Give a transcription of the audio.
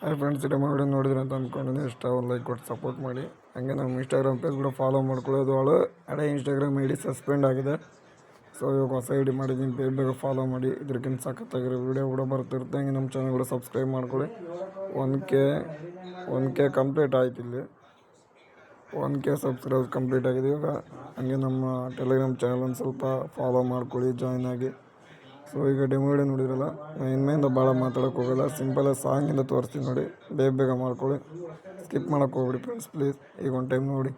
Hi friends, video ನೋಡಿದ್ರೆ ಅಂತ ಅಂದ್ಕೊಂಡಿದ್ದೀನಿ. ಇಷ್ಟ ಒಂದು ಲೈಕ್ ಕೊಟ್ಟು ಸಪೋರ್ಟ್ ಮಾಡಿ. ಹಾಗೆ ನಮ್ಮ ಇನ್ಸ್ಟಾಗ್ರಾಮ್ ಪೇಜ್ ಕೂಡ ಫಾಲೋ ಮಾಡ್ಕೊಳ್ಳೋದು. ಹಳೆ ಇನ್ಸ್ಟಾಗ್ರಾಮ್ ಐ ಡಿ ಸಸ್ಪೆಂಡ್ ಆಗಿದೆ. ಸೊ ಇವಾಗ ಹೊಸ ಐ ಡಿ ಮಾಡಿದ್ದೀನಿ, ಬೇಗ ಫಾಲೋ ಮಾಡಿ. ಇದಕ್ಕಿಂತ ಸಖತ್ತಾಗಿರೋ ವೀಡಿಯೋ ಕೂಡ ಬರ್ತಿರುತ್ತೆ. ಹಂಗೆ ನಮ್ಮ ಚಾನಲ್ ಕೂಡ ಸಬ್ಸ್ಕ್ರೈಬ್ ಮಾಡ್ಕೊಳ್ಳಿ. 1K ಕಂಪ್ಲೀಟ್ ಆಯ್ತು. ಇಲ್ಲಿ 1K ಸಬ್ಸ್ಕ್ರೈಬ್ ಕಂಪ್ಲೀಟ್ ಆಗಿದೆ. ಇವಾಗ ಹಂಗೆ ನಮ್ಮ ಟೆಲಿಗ್ರಾಮ್ ಚಾನಲ್ ಒಂದು ಸ್ವಲ್ಪ ಫಾಲೋ ಮಾಡ್ಕೊಳ್ಳಿ, ಜಾಯ್ನ್ ಆಗಿ. ಸೊ ಈಗ ಡೆಮೋ ವಿಡಿಯೋ ನೋಡಿದ್ರಲ್ಲ, ನಾನು ಇನ್ಮೇಲಿಂದ ಭಾಳ ಮಾತಾಡೋಕ್ಕೆ ಹೋಗಲ್ಲ. ಸಿಂಪಲ್ ಸಾಂಗಿಂದ ತೋರಿಸ್ತೀನಿ ನೋಡಿ, ಬೇಗ ಮಾಡ್ಕೊಳ್ಳಿ. ಸ್ಕಿಪ್ ಮಾಡೋಕ್ಕೆ ಹೋಗ್ಬಿಡಿ ಫ್ರೆಂಡ್ಸ್, ಪ್ಲೀಸ್. ಈಗ ಒಂದು ಟೈಮ್ ನೋಡಿ.